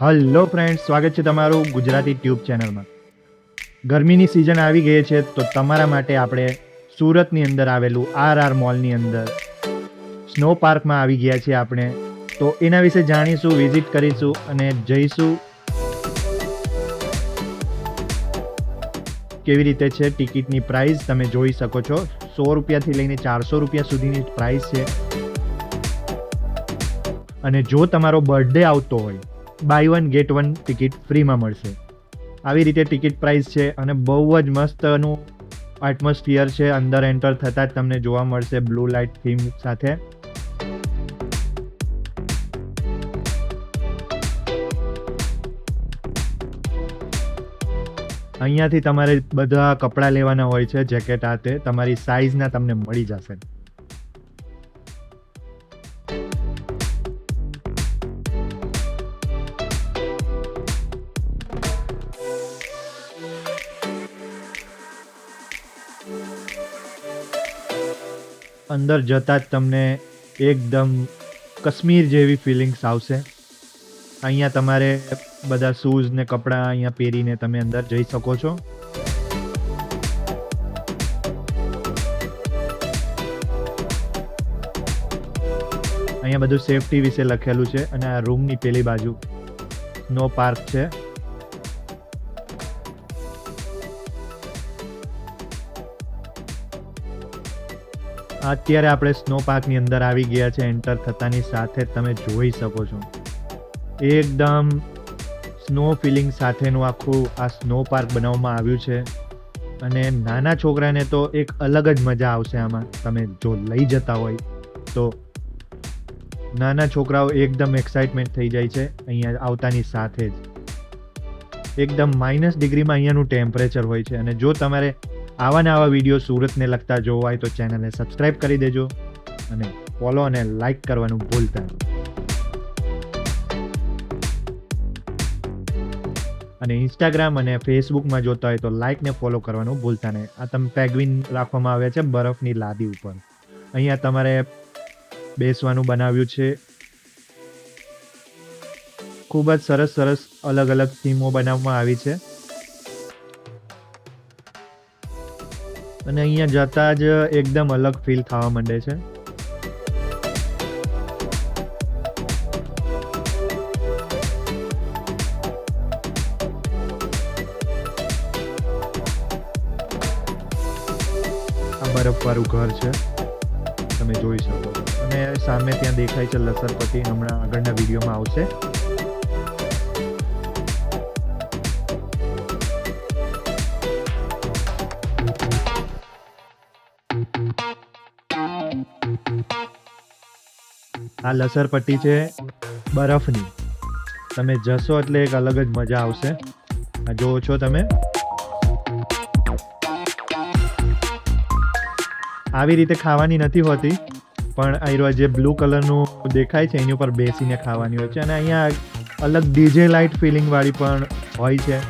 Hello friends, સ્વાગત છે તમારું ગુજરાતી ટ્યુબ ચેનલમાં. ગરમીની સિઝન આવી ગઈ છે તો તમારા માટે આપણે સુરતની અંદર આવેલું આર મોલની અંદર સ્નો પાર્કમાં આવી ગયા છીએ આપણે. તો એના વિશે જાણીશું, વિઝિટ કરીશું અને જઈશું. કેવી રીતે છે ટિકિટની પ્રાઇસ તમે જોઈ શકો છો. 100 રૂપિયાથી લઈને 400 રૂપિયા સુધીની પ્રાઇસ છે. અને જો તમારો બર્થડે આવતો હોય, બાય 1 ગેટ 1 ટિકિટ ફ્રીમાં મળશે. આવી રીતે ટિકિટ પ્રાઇસ છે અને બહુ જ મસ્તનું એટમોસ્ફિયર છે. અંદર એન્ટર થતાં જ તમને જોવા મળશે બ્લુ લાઇટ થીમ સાથે. અહીંયાથી તમારે બધા કપડાં લેવાના હોય છે, જેકેટ હાથે તમારી સાઇઝના તમને મળી જશે. અંદર જતાં જ તમને એકદમ કાશ્મીર જેવી ફિલિંગ્સ આવશે. અહીંયા તમારે બધા શૂઝ ને કપડાં અહીંયા પહેરીને તમે અંદર જઈ શકો છો. અહીંયા બધું સેફટી વિશે લખેલું છે અને આ રૂમની પેલી બાજુ સ્નો પાર્ક છે. અત્યારે આપણે સ્નો પાર્કની અંદર આવી ગયા છે. એન્ટર થતાની સાથે તમે જોઈ શકો છો એકદમ સ્નો ફિલિંગ સાથેનું આખું આ સ્નો પાર્ક બનાવવામાં આવ્યું છે. અને નાના છોકરાને તો એક અલગ જ મજા આવશે આમાં. તમે જો લઈ જતા હોય તો નાના છોકરાઓ એકદમ એક્સાઇટમેન્ટ થઈ જાય છે અહીંયા આવતાની સાથે જ. એકદમ -ડિગ્રીમાં અહીંયાનું ટેમ્પરેચર હોય છે. અને જો તમારે આવા ને આવા વિડીયો સુરતને લગતા જોવા હોય તો ચેનલને સબસ્ક્રાઈબ કરી દેજો અને ફોલો અને લાઈક કરવાનું ભૂલતા નહીં. અને ઇન્સ્ટાગ્રામ અને ફેસબુકમાં જોતા હોય તો લાઈક ને ફોલો કરવાનું ભૂલતા નહીં. આ તમે પેગ્વિન રાખવામાં આવ્યા છે બરફની લાદી ઉપર. અહીંયા તમારે બેસવાનું બનાવ્યું છે. ખૂબ જ સરસ અલગ અલગ થીમો બનાવવામાં આવી છે. અને અહીંયા જતા જ એકદમ અલગ ફીલ થવા માંડે છે. આ બરફવાળું ઘર છે, તમે જોઈ શકો છો. અને સામે ત્યાં દેખાય છે લસરપટ્ટી, હમણાં આગળના વિડીયોમાં આવશે. આ લસરપટ્ટી છે બરફની. તમે જશો એટલે એક અલગ જ મજા આવશે. આ જોવો છો તમે. આવી રીતે ખાવાની નથી હોતી, પણ આ જે બ્લુ કલરનું દેખાય છે એની ઉપર બેસીને ખાવાની હોય છે. અને અહીંયા અલગ ડીજે લાઇટ ફિલિંગ વાળી પણ હોય છે.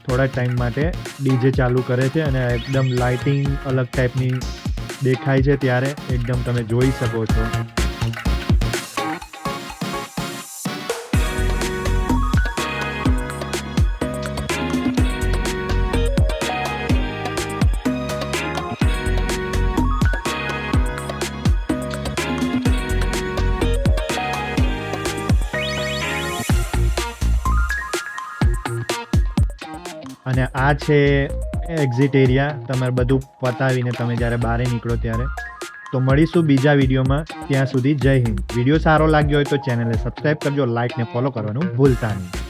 થોડા ટાઈમ માટે ડીજે ચાલુ કરે છે અને એકદમ લાઇટિંગ અલગ ટાઈપની દેખાય છે. ત્યારે એકદમ તમે જોઈ શકો છો. અને આ છે એક્ઝિટ એરિયા. તમારે બધું પતાવીને તમે જ્યારે બહાર નીકળો ત્યારે. તો મળીશું બીજા વિડીયોમાં. ત્યાં સુધી જય હિન્દ. વિડીયો સારો લાગ્યો હોય તો ચેનલને સબસ્ક્રાઈબ કરજો, લાઈક ને ફોલો કરવાનું ભૂલતા નહીં.